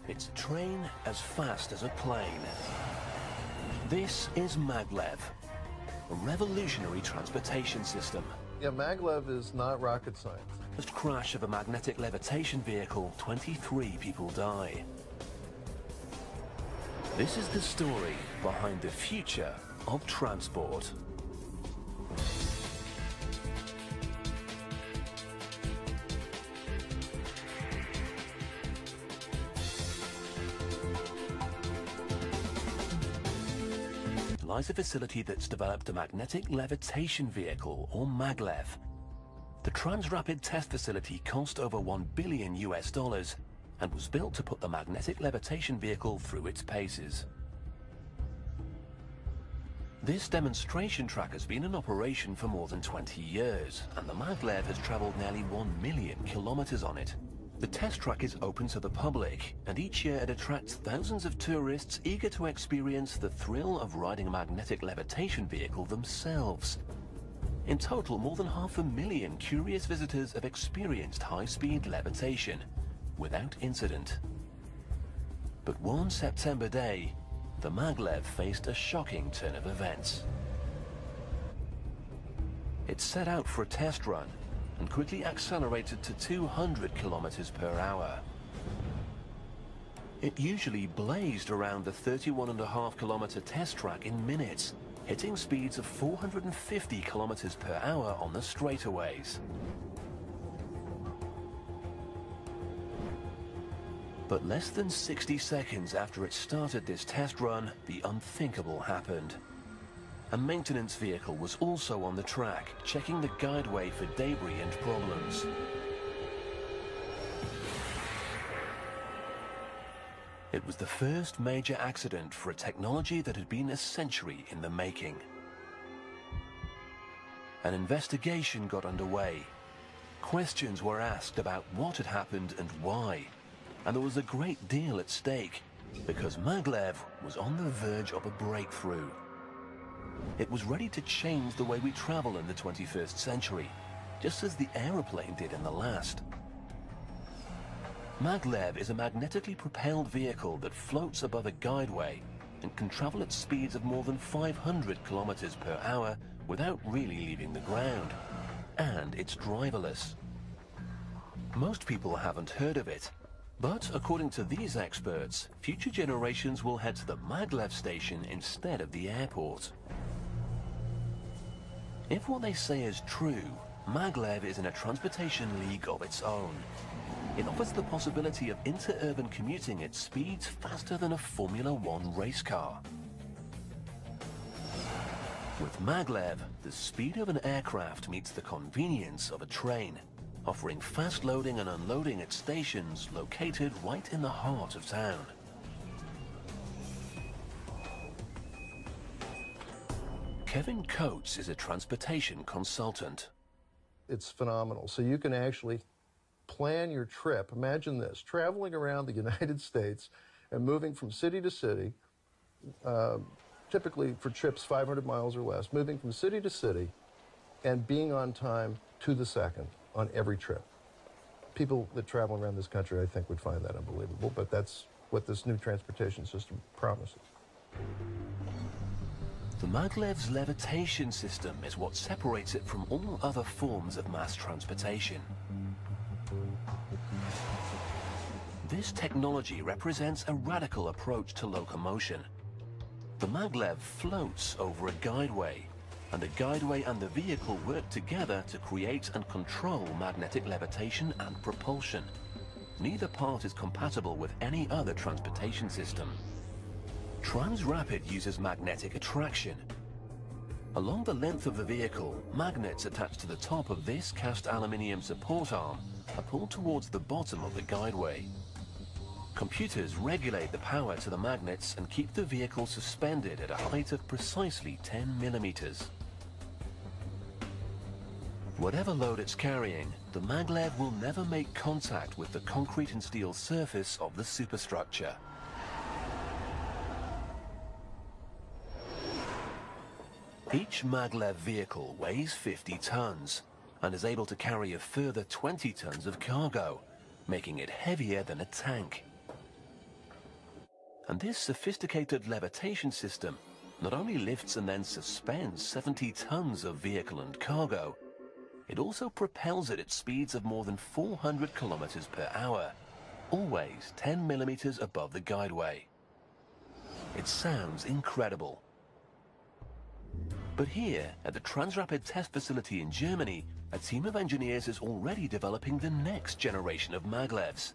It's a train as fast as a plane. This is maglev, a revolutionary transportation system. Yeah, maglev is not rocket science. First crash of a magnetic levitation vehicle, 23 people die. This is the story behind the future of transport. Lies a facility that's developed a magnetic levitation vehicle, or maglev. The Transrapid test facility cost over $1 billion and was built to put the magnetic levitation vehicle through its paces. This demonstration track has been in operation for more than 20 years, and the maglev has traveled nearly 1 million kilometers on it. The test track is open to the public, and each year it attracts thousands of tourists eager to experience the thrill of riding a magnetic levitation vehicle themselves. In total, more than 500,000 curious visitors have experienced high-speed levitation without incident. But one September day, the maglev faced a shocking turn of events. It set out for a test run and quickly accelerated to 200 kilometers per hour. It usually blazed around the 31.5-kilometer test track in minutes, hitting speeds of 450 kilometers per hour on the straightaways. But less than 60 seconds after it started this test run, the unthinkable happened. A maintenance vehicle was also on the track, checking the guideway for debris and problems. It was the first major accident for a technology that had been a century in the making. An investigation got underway. Questions were asked about what had happened and why. And there was a great deal at stake, because maglev was on the verge of a breakthrough. It was ready to change the way we travel in the 21st century, just as the aeroplane did in the last. Maglev is a magnetically propelled vehicle that floats above a guideway and can travel at speeds of more than 500 kilometers per hour without really leaving the ground. And it's driverless. Most people haven't heard of it, but according to these experts, future generations will head to the maglev station instead of the airport. If what they say is true, maglev is in a transportation league of its own. It offers the possibility of inter-urban commuting at speeds faster than a Formula One race car. With maglev, the speed of an aircraft meets the convenience of a train, offering fast loading and unloading at stations located right in the heart of town. Kevin Coates is a transportation consultant. It's phenomenal. So you can actually plan your trip. Imagine this, traveling around the United States and moving from city to city, typically for trips 500 miles or less, moving from city to city and being on time to the second on every trip. People that travel around this country, I think, would find that unbelievable, but that's what this new transportation system promises. The maglev's levitation system is what separates it from all other forms of mass transportation. This technology represents a radical approach to locomotion. The maglev floats over a guideway, and the guideway and the vehicle work together to create and control magnetic levitation and propulsion. Neither part is compatible with any other transportation system. Transrapid uses magnetic attraction. Along the length of the vehicle, magnets attached to the top of this cast aluminium support arm are pulled towards the bottom of the guideway. Computers regulate the power to the magnets and keep the vehicle suspended at a height of precisely 10 millimeters. Whatever load it's carrying, the maglev will never make contact with the concrete and steel surface of the superstructure. Each maglev vehicle weighs 50 tons and is able to carry a further 20 tons of cargo, making it heavier than a tank. And this sophisticated levitation system not only lifts and then suspends 70 tons of vehicle and cargo, it also propels it at speeds of more than 400 kilometers per hour, always 10 millimeters above the guideway. It sounds incredible. But here, at the Transrapid test facility in Germany, a team of engineers is already developing the next generation of maglevs.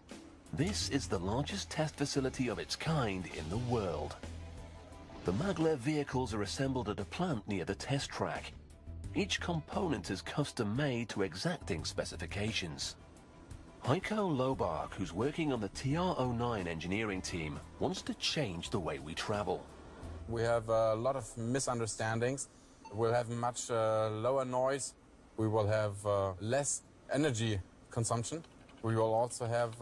This is the largest test facility of its kind in the world. The maglev vehicles are assembled at a plant near the test track. Each component is custom-made to exacting specifications. Heiko Lobach, who's working on the TR09 engineering team, wants to change the way we travel. We have a lot of misunderstandings. We'll have much lower noise. We will have less energy consumption. We will also have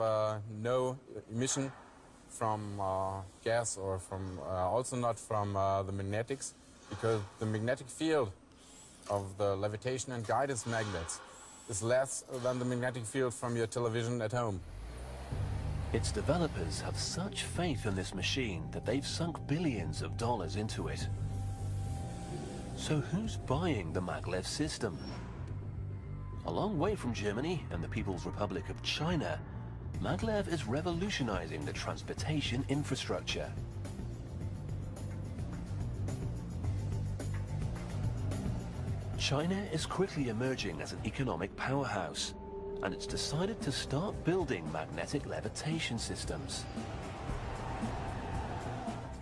no emission from gas or from also not from the magnetics, because the magnetic field of the levitation and guidance magnets is less than the magnetic field from your television at home. Its developers have such faith in this machine that they've sunk billions of dollars into it. So who's buying the maglev system? A long way from Germany and the People's Republic of China, maglev is revolutionizing the transportation infrastructure. China is quickly emerging as an economic powerhouse, and it's decided to start building magnetic levitation systems.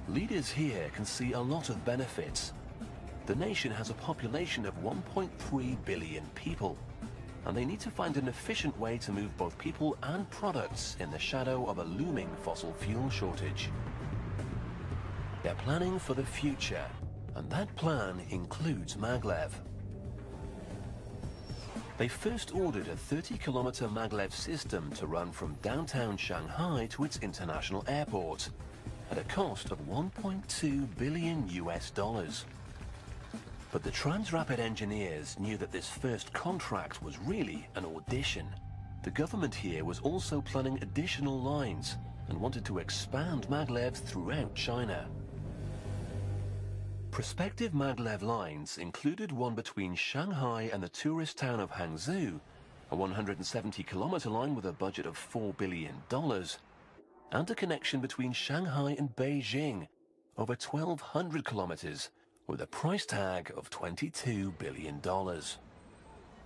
Leaders here can see a lot of benefits. The nation has a population of 1.3 billion people, and they need to find an efficient way to move both people and products in the shadow of a looming fossil fuel shortage. They're planning for the future, and that plan includes maglev. They first ordered a 30-kilometer maglev system to run from downtown Shanghai to its international airport at a cost of $1.2 billion. But the Transrapid engineers knew that this first contract was really an audition. The government here was also planning additional lines and wanted to expand maglevs throughout China. Prospective maglev lines included one between Shanghai and the tourist town of Hangzhou, a 170-kilometer line with a budget of $4 billion, and a connection between Shanghai and Beijing, over 1,200 kilometers, with a price tag of $22 billion.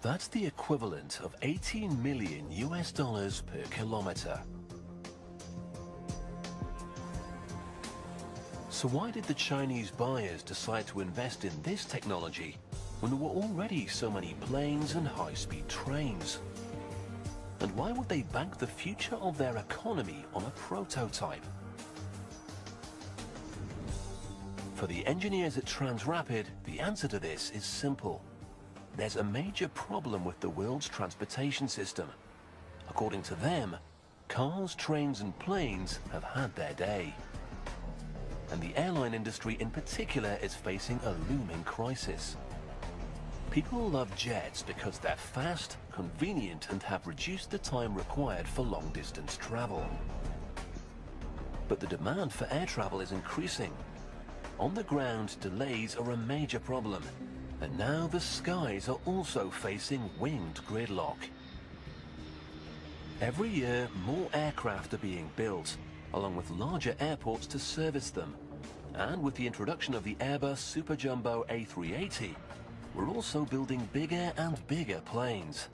That's the equivalent of $18 million per kilometer. So why did the Chinese buyers decide to invest in this technology when there were already so many planes and high-speed trains? And why would they bank the future of their economy on a prototype? For the engineers at Transrapid, the answer to this is simple. There's a major problem with the world's transportation system. According to them, cars, trains and planes have had their day. And the airline industry in particular is facing a looming crisis. People love jets because they're fast, convenient and have reduced the time required for long-distance travel. But the demand for air travel is increasing. On the ground, delays are a major problem, and now the skies are also facing winged gridlock. Every year, more aircraft are being built, along with larger airports to service them. And with the introduction of the Airbus Super Jumbo A380, we're also building bigger and bigger planes.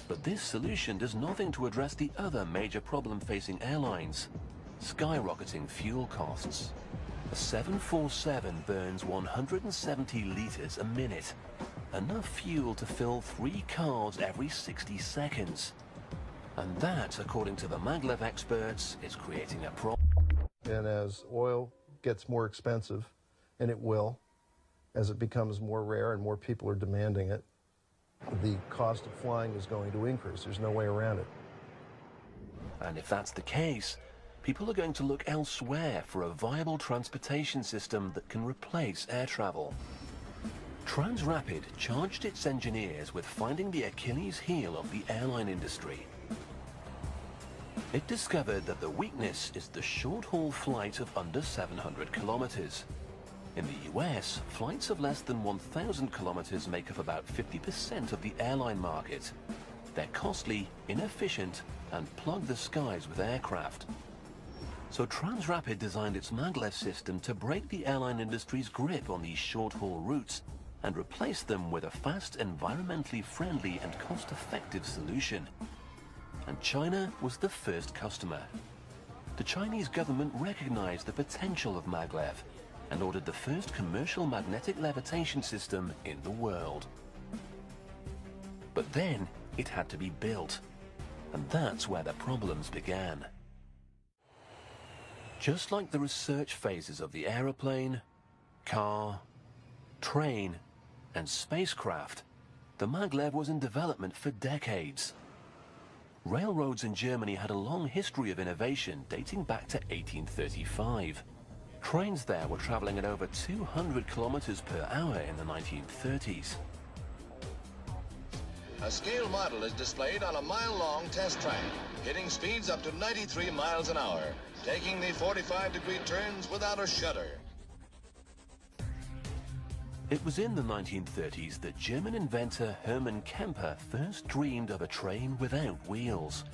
But this solution does nothing to address the other major problem facing airlines: skyrocketing fuel costs. A 747 burns 170 liters a minute, enough fuel to fill 3 cars every 60 seconds. And that, according to the maglev experts, is creating a problem. And as oil gets more expensive, and it will, as it becomes more rare and more people are demanding it, the cost of flying is going to increase. There's no way around it. And if that's the case, people are going to look elsewhere for a viable transportation system that can replace air travel. Transrapid charged its engineers with finding the Achilles heel of the airline industry. It discovered that the weakness is the short-haul flight of under 700 kilometers. In the US, flights of less than 1,000 kilometers make up about 50% of the airline market. They're costly, inefficient, and plug the skies with aircraft. So Transrapid designed its maglev system to break the airline industry's grip on these short-haul routes and replace them with a fast, environmentally friendly and cost-effective solution. And China was the first customer. The Chinese government recognized the potential of maglev and ordered the first commercial magnetic levitation system in the world. But then it had to be built, and that's where the problems began. Just like the research phases of the aeroplane, car, train, and spacecraft, the maglev was in development for decades. Railroads in Germany had a long history of innovation dating back to 1835. Trains there were traveling at over 200 kilometers per hour in the 1930s. A scale model is displayed on a mile-long test track, hitting speeds up to 93 miles an hour, taking the 45-degree turns without a shudder. It was in the 1930s that German inventor Hermann Kemper first dreamed of a train without wheels,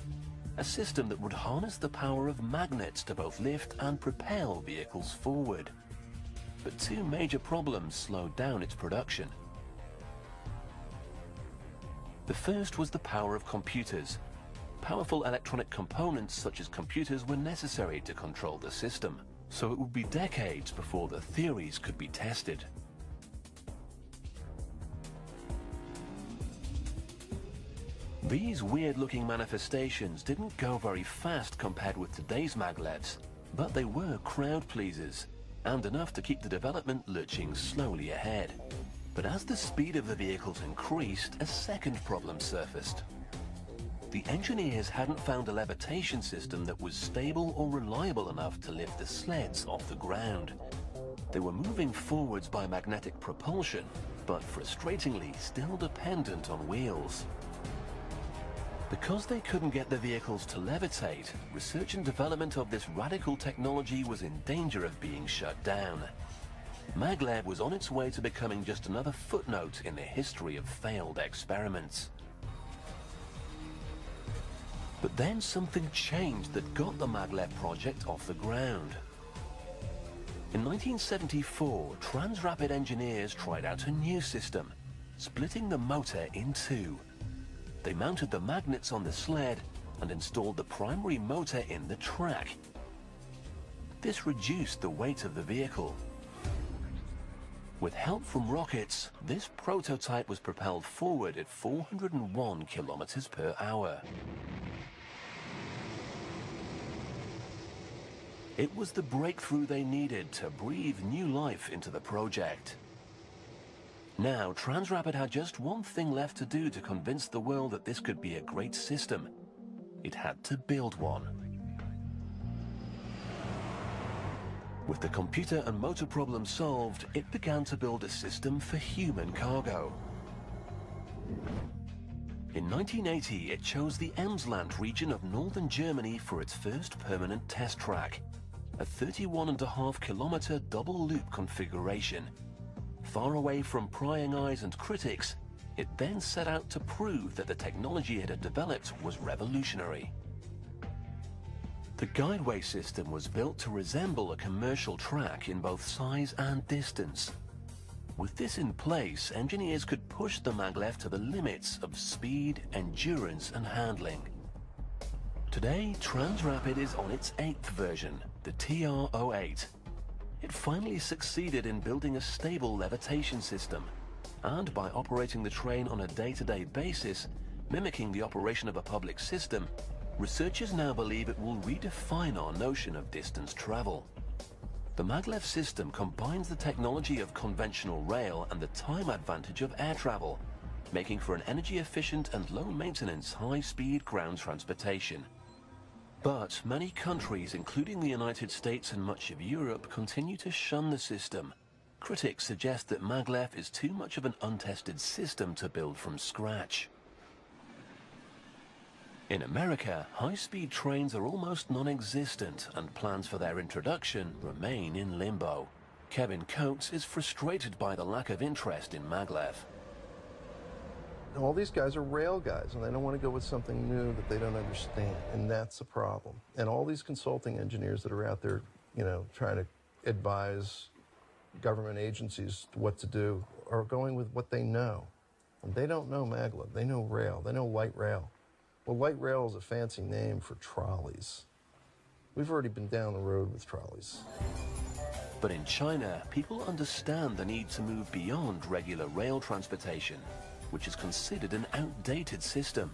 a system that would harness the power of magnets to both lift and propel vehicles forward. But two major problems slowed down its production. The first was the power of computers. Powerful electronic components such as computers were necessary to control the system, so it would be decades before the theories could be tested. These weird-looking manifestations didn't go very fast compared with today's maglevs, but they were crowd-pleasers, and enough to keep the development lurching slowly ahead. But as the speed of the vehicles increased, a second problem surfaced. The engineers hadn't found a levitation system that was stable or reliable enough to lift the sleds off the ground. They were moving forwards by magnetic propulsion, but frustratingly still dependent on wheels. Because they couldn't get the vehicles to levitate, research and development of this radical technology was in danger of being shut down. Maglev was on its way to becoming just another footnote in the history of failed experiments. But then something changed that got the maglev project off the ground. In 1974, Transrapid engineers tried out a new system, splitting the motor in two. They mounted the magnets on the sled and installed the primary motor in the track. This reduced the weight of the vehicle. With help from rockets, this prototype was propelled forward at 401 kilometers per hour. It was the breakthrough they needed to breathe new life into the project. Now, Transrapid had just one thing left to do to convince the world that this could be a great system. It had to build one. With the computer and motor problem solved, it began to build a system for human cargo. In 1980, it chose the Emsland region of northern Germany for its first permanent test track, a 31.5-kilometer double-loop configuration. Far away from prying eyes and critics, it then set out to prove that the technology it had developed was revolutionary. The guideway system was built to resemble a commercial track in both size and distance. With this in place, engineers could push the maglev to the limits of speed, endurance, and handling. Today, Transrapid is on its 8th version, the TR-08. It finally succeeded in building a stable levitation system, and by operating the train on a day-to-day basis, mimicking the operation of a public system, researchers now believe it will redefine our notion of distance travel. The maglev system combines the technology of conventional rail and the time advantage of air travel, making for an energy-efficient and low-maintenance high-speed ground transportation. But many countries, including the United States and much of Europe, continue to shun the system. Critics suggest that maglev is too much of an untested system to build from scratch. In America, high-speed trains are almost non-existent, and plans for their introduction remain in limbo. Kevin Coates is frustrated by the lack of interest in maglev. All these guys are rail guys, and they don't want to go with something new that they don't understand, and that's a problem. And all these consulting engineers that are out there, you know, trying to advise government agencies what to do are going with what they know. And they don't know maglev. They know rail. They know light rail. Well, light rail is a fancy name for trolleys. We've already been down the road with trolleys. But in China, people understand the need to move beyond regular rail transportation, which is considered an outdated system.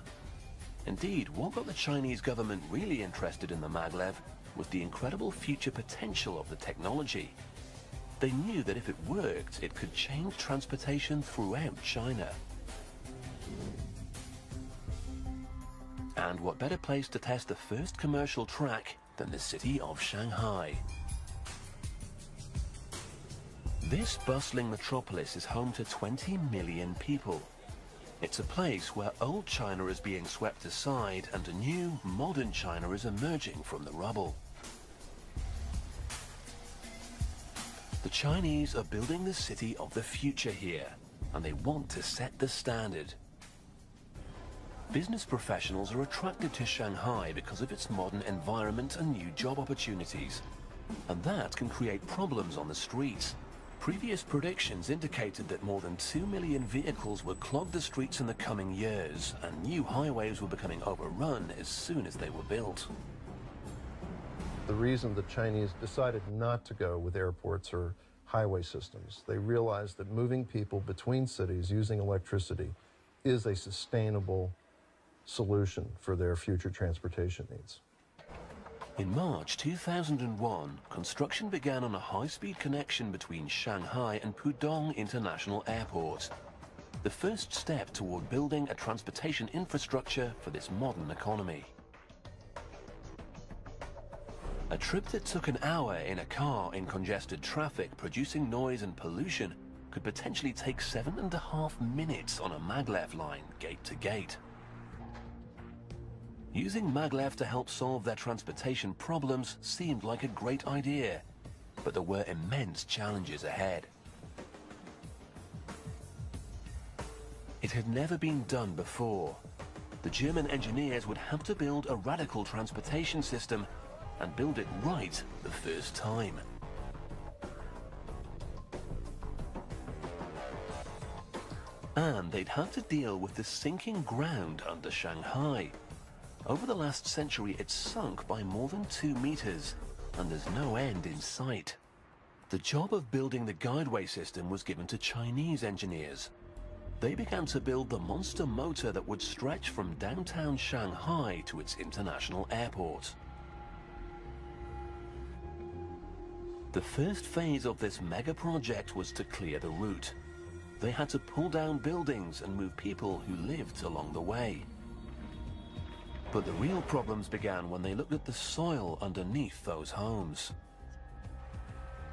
Indeed, what got the Chinese government really interested in the maglev was the incredible future potential of the technology. They knew that if it worked, it could change transportation throughout China. And what better place to test the first commercial track than the city of Shanghai? This bustling metropolis is home to 20 million people. It's a place where old China is being swept aside and a new, modern China is emerging from the rubble. The Chinese are building the city of the future here, and they want to set the standard. Business professionals are attracted to Shanghai because of its modern environment and new job opportunities. And that can create problems on the streets. Previous predictions indicated that more than 2 million vehicles would clog the streets in the coming years, and new highways were becoming overrun as soon as they were built. The reason the Chinese decided not to go with airports or highway systems, they realized that moving people between cities using electricity is a sustainable solution for their future transportation needs. In March 2001, construction began on a high-speed connection between Shanghai and Pudong International Airport, the first step toward building a transportation infrastructure for this modern economy. A trip that took an hour in a car in congested traffic producing noise and pollution could potentially take 7.5 minutes on a maglev line, gate to gate. Using maglev to help solve their transportation problems seemed like a great idea, but there were immense challenges ahead. It had never been done before. The German engineers would have to build a radical transportation system and build it right the first time. And they'd have to deal with the sinking ground under Shanghai. Over the last century, it's sunk by more than 2 meters, and there's no end in sight. The job of building the guideway system was given to Chinese engineers. They began to build the monster motor that would stretch from downtown Shanghai to its international airport. The first phase of this mega project was to clear the route. They had to pull down buildings and move people who lived along the way. But the real problems began when they looked at the soil underneath those homes.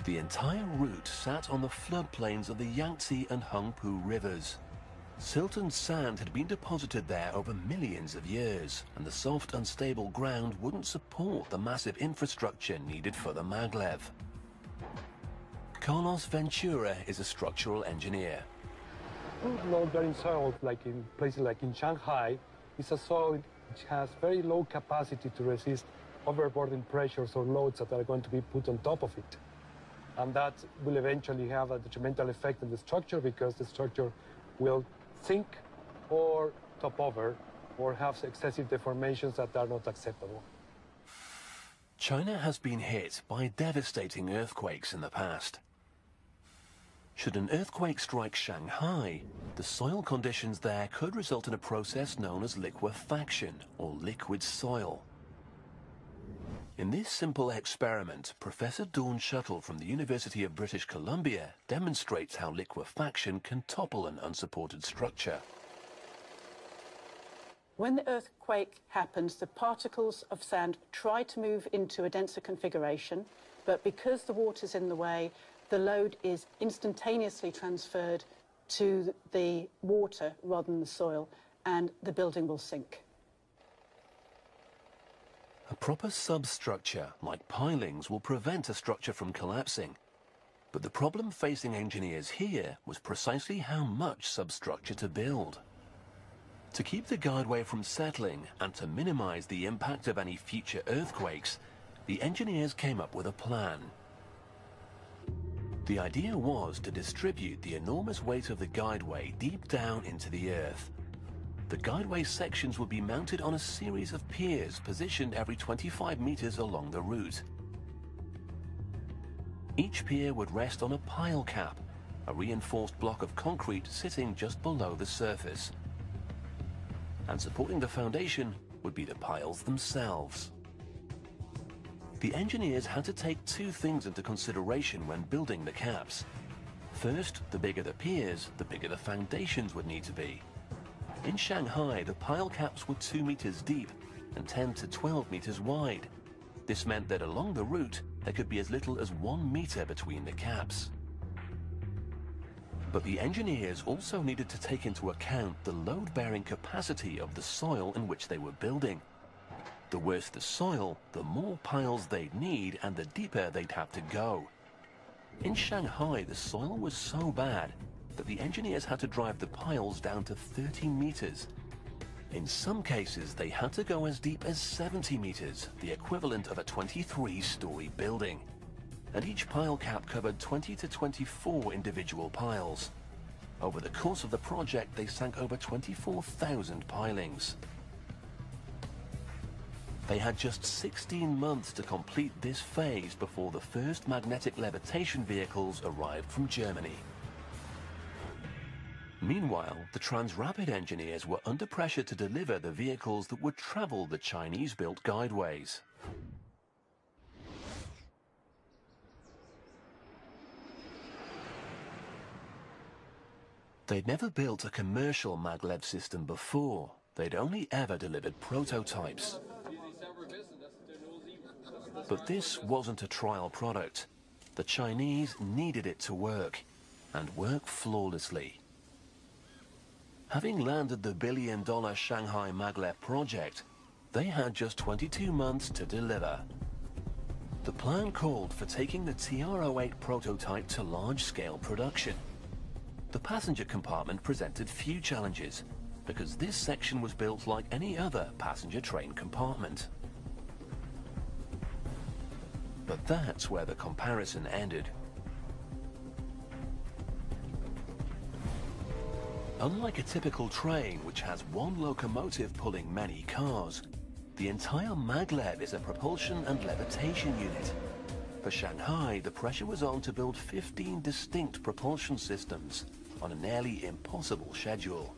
The entire route sat on the floodplains of the Yangtze and Hengpu rivers. Silt and sand had been deposited there over millions of years, and the soft, unstable ground wouldn't support the massive infrastructure needed for the maglev. Carlos Ventura is a structural engineer. Load-bearing soil, like in places like in Shanghai, is a soil which has very low capacity to resist overburden pressures or loads that are going to be put on top of it. And that will eventually have a detrimental effect on the structure because the structure will sink or top over or have excessive deformations that are not acceptable. China has been hit by devastating earthquakes in the past. Should an earthquake strike Shanghai, the soil conditions there could result in a process known as liquefaction, or liquid soil. In this simple experiment, Professor Dawn Shuttle from the University of British Columbia demonstrates how liquefaction can topple an unsupported structure. When the earthquake happens, the particles of sand try to move into a denser configuration, but because the water's in the way, the load is instantaneously transferred to the water rather than the soil, and the building will sink. Proper substructure, like pilings, will prevent a structure from collapsing. But the problem facing engineers here was precisely how much substructure to build. To keep the guideway from settling and to minimize the impact of any future earthquakes, the engineers came up with a plan. The idea was to distribute the enormous weight of the guideway deep down into the earth. The guideway sections would be mounted on a series of piers positioned every 25 meters along the route. Each pier would rest on a pile cap, a reinforced block of concrete sitting just below the surface. And supporting the foundation would be the piles themselves. The engineers had to take two things into consideration when building the caps. First, the bigger the piers, the bigger the foundations would need to be. In Shanghai, the pile caps were 2 meters deep and 10 to 12 meters wide. This meant that along the route, there could be as little as 1 meter between the caps. But the engineers also needed to take into account the load-bearing capacity of the soil in which they were building. The worse the soil, the more piles they'd need and the deeper they'd have to go. In Shanghai, the soil was so bad that the engineers had to drive the piles down to 30 meters. In some cases, they had to go as deep as 70 meters, the equivalent of a 23-story building. And each pile cap covered 20 to 24 individual piles. Over the course of the project, they sank over 24,000 pilings. They had just 16 months to complete this phase before the first magnetic levitation vehicles arrived from Germany. Meanwhile, the Transrapid engineers were under pressure to deliver the vehicles that would travel the Chinese-built guideways. They'd never built a commercial maglev system before. They'd only ever delivered prototypes. But this wasn't a trial product. The Chinese needed it to work, and work flawlessly. Having landed the billion-dollar Shanghai maglev project, they had just 22 months to deliver. The plan called for taking the TR-08 prototype to large-scale production. The passenger compartment presented few challenges, because this section was built like any other passenger train compartment. But that's where the comparison ended. Unlike a typical train, which has one locomotive pulling many cars, the entire maglev is a propulsion and levitation unit. For Shanghai, the pressure was on to build 15 distinct propulsion systems on a nearly impossible schedule.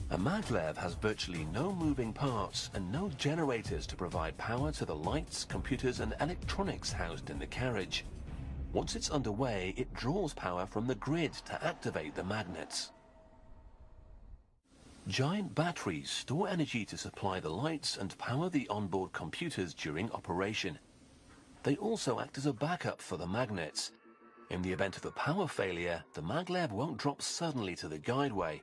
A maglev has virtually no moving parts and no generators to provide power to the lights, computers and electronics housed in the carriage. Once it's underway, it draws power from the grid to activate the magnets. Giant batteries store energy to supply the lights and power the onboard computers during operation. They also act as a backup for the magnets. In the event of a power failure, the maglev won't drop suddenly to the guideway,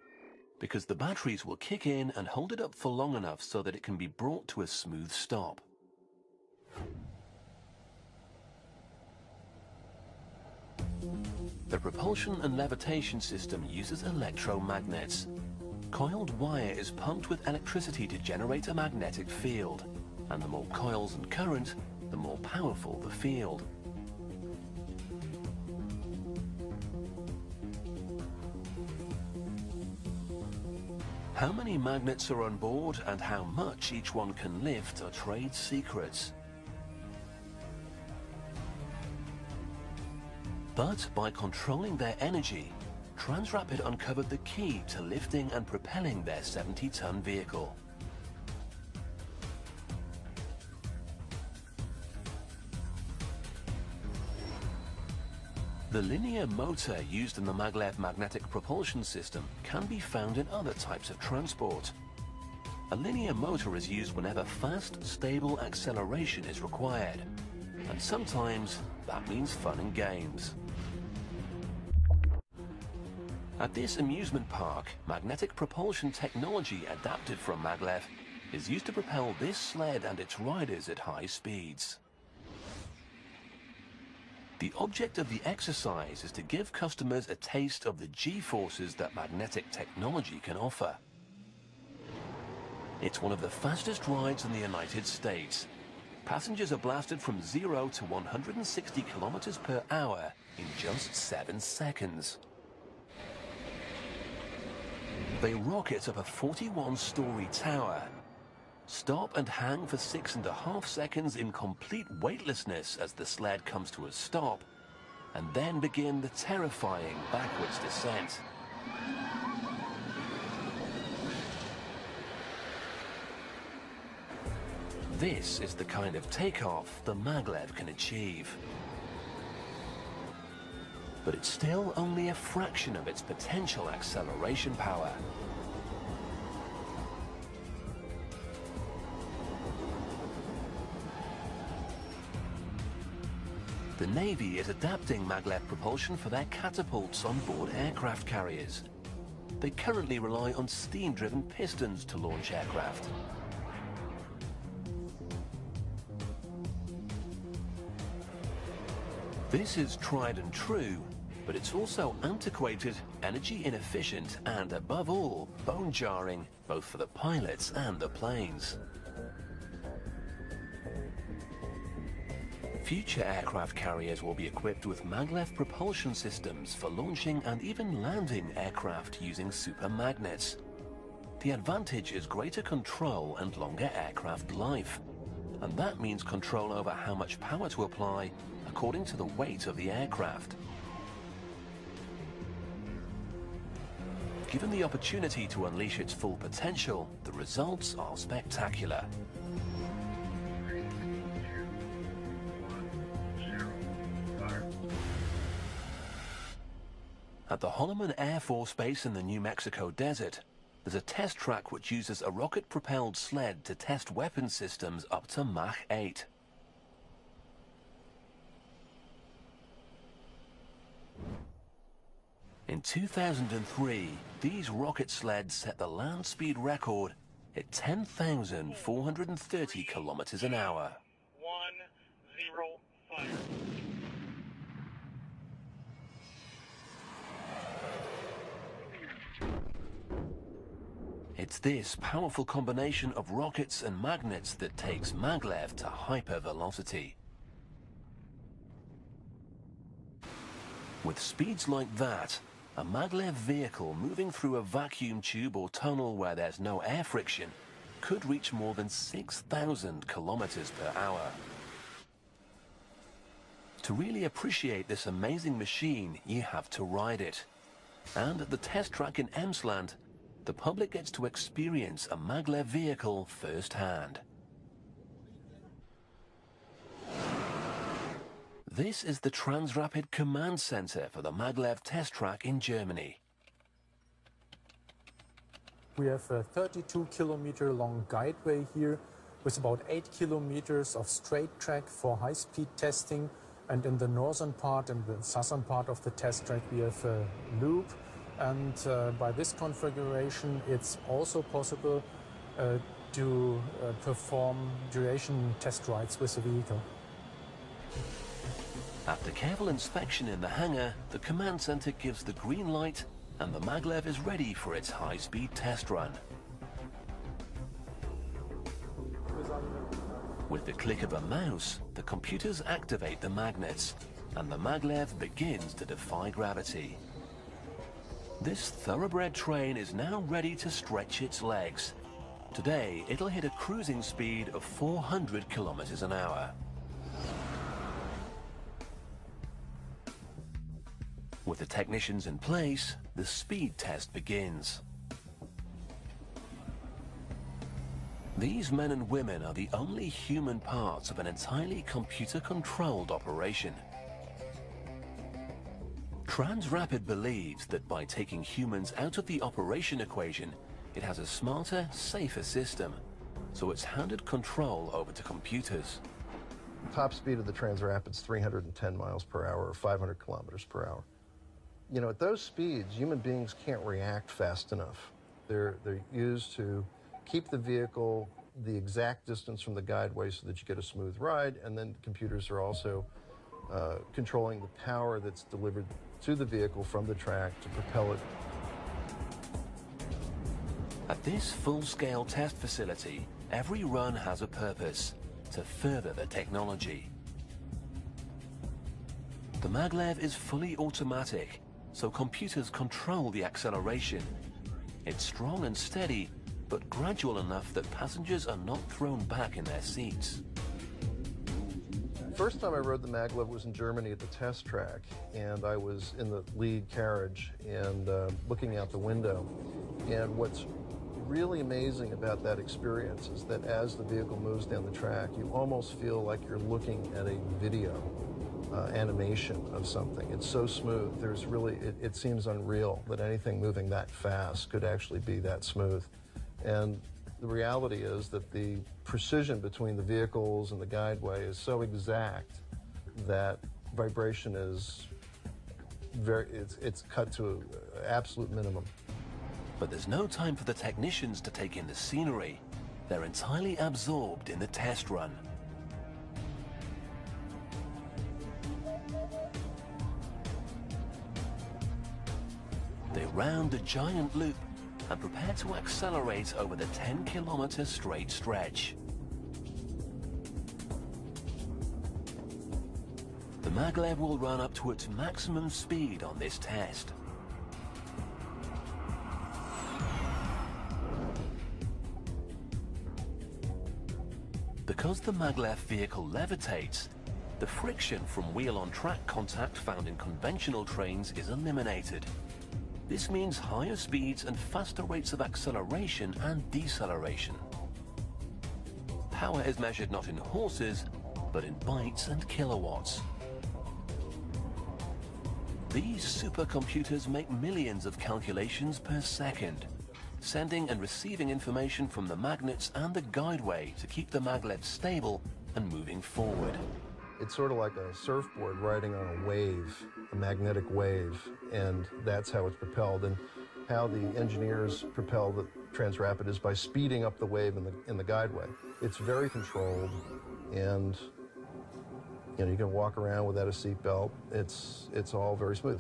because the batteries will kick in and hold it up for long enough so that it can be brought to a smooth stop. The propulsion and levitation system uses electromagnets. Coiled wire is pumped with electricity to generate a magnetic field, and the more coils and current, the more powerful the field. How many magnets are on board and how much each one can lift are trade secrets. But by controlling their energy, Transrapid uncovered the key to lifting and propelling their 70-ton vehicle. The linear motor used in the maglev magnetic propulsion system can be found in other types of transport. A linear motor is used whenever fast, stable acceleration is required, and sometimes that means fun and games. At this amusement park, magnetic propulsion technology adapted from maglev is used to propel this sled and its riders at high speeds. The object of the exercise is to give customers a taste of the G-forces that magnetic technology can offer. It's one of the fastest rides in the United States. Passengers are blasted from 0 to 160 kilometers per hour in just 7 seconds. They rocket up a 41-story tower, stop and hang for 6.5 seconds in complete weightlessness as the sled comes to a stop, and then begin the terrifying backwards descent. This is the kind of takeoff the maglev can achieve. But it's still only a fraction of its potential acceleration power. The Navy is adapting maglev propulsion for their catapults on board aircraft carriers. They currently rely on steam-driven pistons to launch aircraft. This is tried and true, but it's also antiquated, energy inefficient, and above all, bone-jarring, both for the pilots and the planes. Future aircraft carriers will be equipped with maglev propulsion systems for launching and even landing aircraft using supermagnets. The advantage is greater control and longer aircraft life. And that means control over how much power to apply according to the weight of the aircraft. Given the opportunity to unleash its full potential, the results are spectacular. At the Holloman Air Force Base in the New Mexico desert, there's a test track which uses a rocket-propelled sled to test weapon systems up to Mach 8. In 2003, these rocket sleds set the land speed record at 10,430 kilometers an hour. 1-0 fire. It's this powerful combination of rockets and magnets that takes maglev to hypervelocity. With speeds like that, a maglev vehicle moving through a vacuum tube or tunnel where there's no air friction could reach more than 6,000 kilometers per hour. To really appreciate this amazing machine, you have to ride it. And at the test track in Emsland, the public gets to experience a maglev vehicle firsthand. This is the Transrapid Command Center for the maglev test track in Germany. We have a 32-kilometer long guideway here with about 8 kilometers of straight track for high-speed testing. And in the northern part and the southern part of the test track, we have a loop. And by this configuration, it's also possible to perform duration test rides with the vehicle. After careful inspection in the hangar, the command center gives the green light and the maglev is ready for its high-speed test run. With the click of a mouse, the computers activate the magnets and the maglev begins to defy gravity. This thoroughbred train is now ready to stretch its legs. Today, it'll hit a cruising speed of 400 kilometers an hour. With the technicians in place, the speed test begins. These men and women are the only human parts of an entirely computer-controlled operation. Transrapid believes that by taking humans out of the operation equation, it has a smarter, safer system, so it's handed control over to computers. The top speed of the Transrapid's 310 miles per hour, or 500 kilometers per hour. You know, at those speeds, human beings can't react fast enough. They're used to keep the vehicle the exact distance from the guideway so that you get a smooth ride, and then computers are also controlling the power that's delivered to the vehicle from the track to propel it. At this full-scale test facility, every run has a purpose: to further the technology. The maglev is fully automatic, so computers control the acceleration. It's strong and steady, but gradual enough that passengers are not thrown back in their seats. First time I rode the maglev was in Germany at the test track, and I was in the lead carriage and looking out the window. And what's really amazing about that experience is that as the vehicle moves down the track, you almost feel like you're looking at a video animation of something. It's so smooth. There's really, it seems unreal that anything moving that fast could actually be that smooth. And the reality is that the precision between the vehicles and the guideway is so exact that vibration is it's cut to an absolute minimum. But there's no time for the technicians to take in the scenery. They're entirely absorbed in the test run. They round a giant loop and prepare to accelerate over the 10-kilometer straight stretch. The maglev will run up to its maximum speed on this test. Because the maglev vehicle levitates, the friction from wheel-on-track contact found in conventional trains is eliminated. This means higher speeds and faster rates of acceleration and deceleration. Power is measured not in horses, but in bytes and kilowatts. These supercomputers make millions of calculations per second, sending and receiving information from the magnets and the guideway to keep the maglev stable and moving forward. It's sort of like a surfboard riding on a wave, a magnetic wave, and that's how it's propelled. And how the engineers propel the Transrapid is by speeding up the wave in the guideway. It's very controlled, and you can walk around without a seatbelt. It's all very smooth.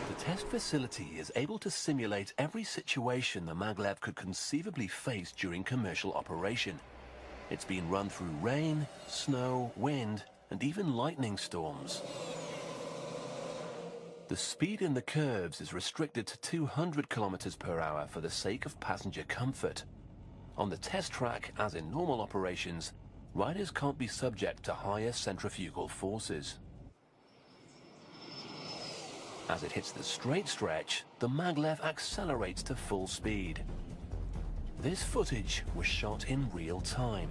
The test facility is able to simulate every situation the maglev could conceivably face during commercial operation. It's been run through rain, snow, wind, and even lightning storms. The speed in the curves is restricted to 200 kilometers per hour for the sake of passenger comfort. On the test track, as in normal operations, riders can't be subject to higher centrifugal forces. As it hits the straight stretch, the maglev accelerates to full speed. This footage was shot in real time.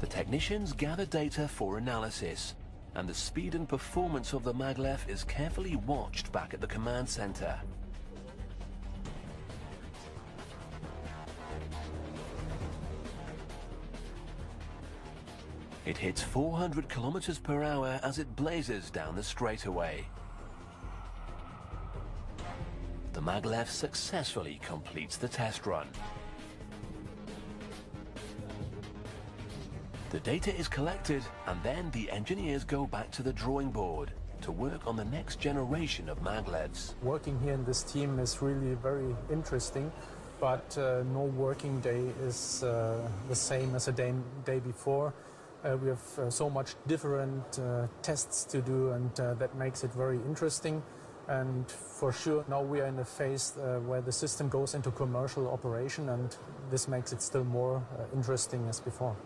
The technicians gather data for analysis, and the speed and performance of the maglev is carefully watched back at the command center. It hits 400 kilometers per hour as it blazes down the straightaway. The maglev successfully completes the test run. The data is collected, and then the engineers go back to the drawing board to work on the next generation of maglevs. Working here in this team is really very interesting, but no working day is the same as a day before. We have so much different tests to do, and that makes it very interesting. And for sure, now we are in a phase where the system goes into commercial operation, and this makes it still more interesting as before.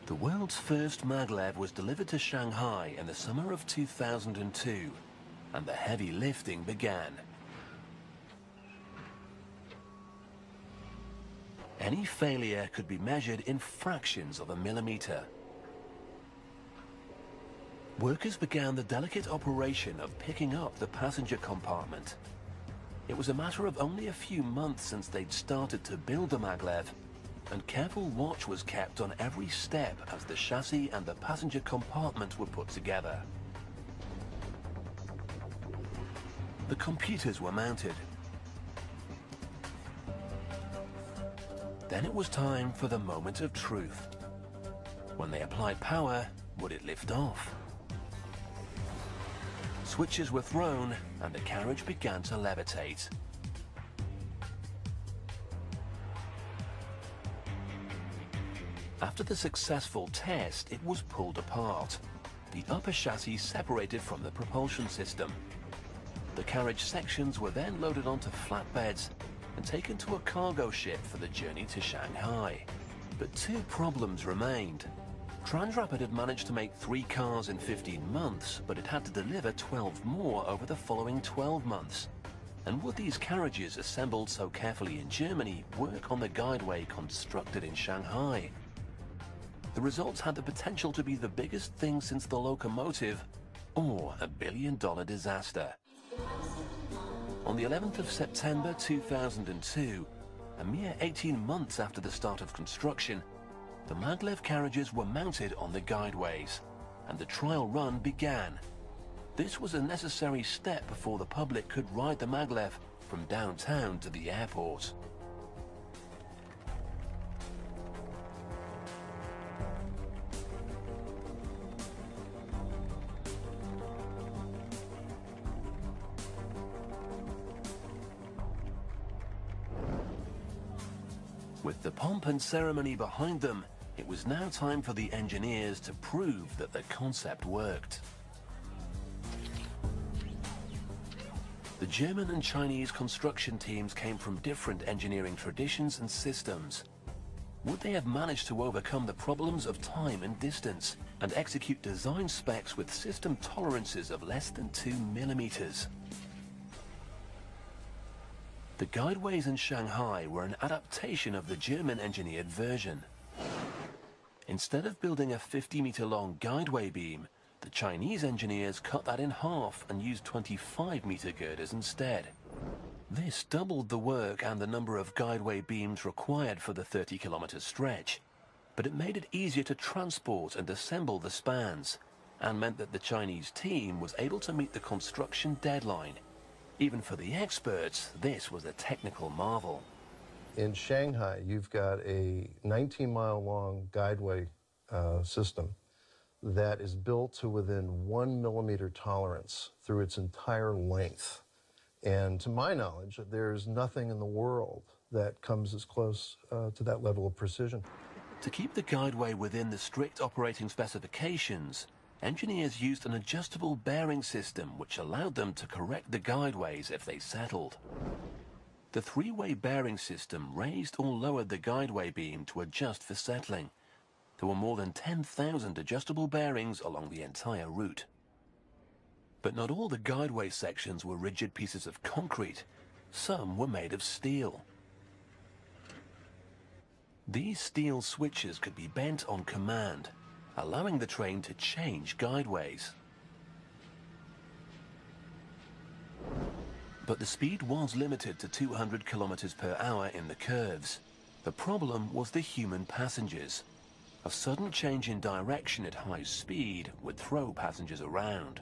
The world's first maglev was delivered to Shanghai in the summer of 2002, and the heavy lifting began. Any failure could be measured in fractions of a millimeter. Workers began the delicate operation of picking up the passenger compartment. It was a matter of only a few months since they'd started to build the maglev, and careful watch was kept on every step as the chassis and the passenger compartment were put together. The computers were mounted. Then it was time for the moment of truth. When they applied power, would it lift off? Switches were thrown and the carriage began to levitate. After the successful test, it was pulled apart. The upper chassis separated from the propulsion system. The carriage sections were then loaded onto flatbeds and taken to a cargo ship for the journey to Shanghai. But two problems remained. Transrapid had managed to make 3 cars in 15 months, but it had to deliver 12 more over the following 12 months. And would these carriages, assembled so carefully in Germany, work on the guideway constructed in Shanghai? The results had the potential to be the biggest thing since the locomotive, or a billion-dollar disaster. On the 11th of September 2002, a mere 18 months after the start of construction, the maglev carriages were mounted on the guideways, and the trial run began. This was a necessary step before the public could ride the maglev from downtown to the airport. With the pomp and ceremony behind them, it was now time for the engineers to prove that the concept worked. The German and Chinese construction teams came from different engineering traditions and systems. Would they have managed to overcome the problems of time and distance and execute design specs with system tolerances of less than 2 millimeters? The guideways in Shanghai were an adaptation of the German engineered version. Instead of building a 50-meter-long guideway beam, the Chinese engineers cut that in half and used 25-meter girders instead. This doubled the work and the number of guideway beams required for the 30-kilometer stretch, but it made it easier to transport and assemble the spans, and meant that the Chinese team was able to meet the construction deadline. Even for the experts, this was a technical marvel. In Shanghai, you've got a 19-mile-long guideway system that is built to within 1 millimeter tolerance through its entire length. And to my knowledge, there's nothing in the world that comes as close to that level of precision. To keep the guideway within the strict operating specifications, engineers used an adjustable bearing system which allowed them to correct the guideways if they settled. The 3-way bearing system raised or lowered the guideway beam to adjust for settling. There were more than 10,000 adjustable bearings along the entire route. But not all the guideway sections were rigid pieces of concrete. Some were made of steel. These steel switches could be bent on command, allowing the train to change guideways. But the speed was limited to 200 kilometers per hour in the curves. The problem was the human passengers. A sudden change in direction at high speed would throw passengers around.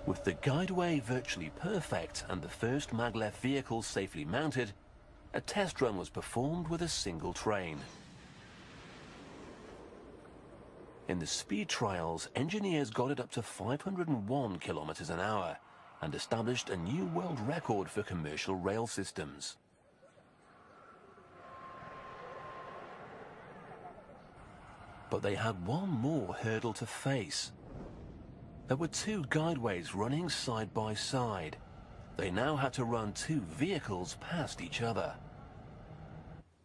With the guideway virtually perfect and the first maglev vehicle safely mounted, a test run was performed with a single train. In the speed trials, engineers got it up to 501 kilometers an hour and established a new world record for commercial rail systems. But they had one more hurdle to face. There were 2 guideways running side by side. They now had to run 2 vehicles past each other.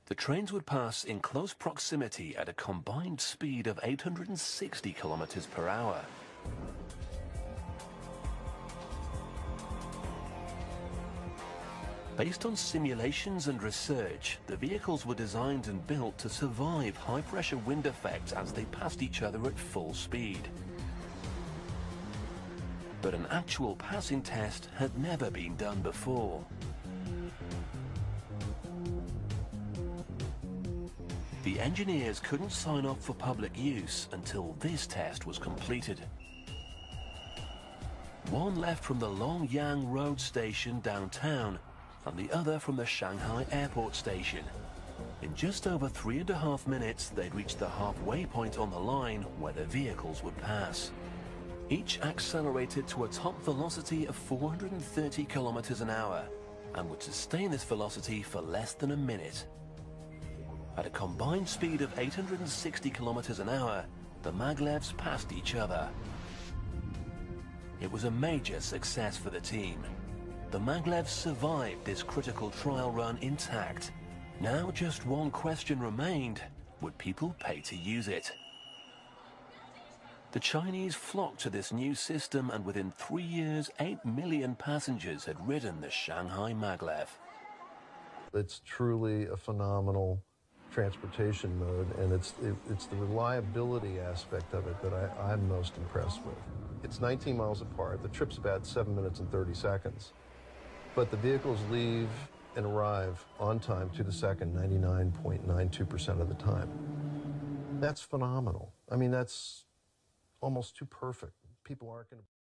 The trains would pass in close proximity at a combined speed of 860 kilometers per hour. Based on simulations and research, the vehicles were designed and built to survive high-pressure wind effects as they passed each other at full speed. but an actual passing test had never been done before. The engineers couldn't sign off for public use until this test was completed. One left from the Longyang Road station downtown and the other from the Shanghai Airport station. In just over 3.5 minutes, they'd reached the halfway point on the line where the vehicles would pass. Each accelerated to a top velocity of 430 kilometers an hour and would sustain this velocity for less than a minute. At a combined speed of 860 kilometers an hour, the maglevs passed each other. It was a major success for the team. The maglevs survived this critical trial run intact. Now just one question remained: would people pay to use it? The Chinese flocked to this new system, and within 3 years, 8 million passengers had ridden the Shanghai maglev. It's truly a phenomenal transportation mode, and it's the reliability aspect of it that I'm most impressed with. It's 19 miles apart. The trip's about 7 minutes and 30 seconds. But the vehicles leave and arrive on time to the second 99.92% of the time. That's phenomenal. I mean, that's almost too perfect. People aren't going to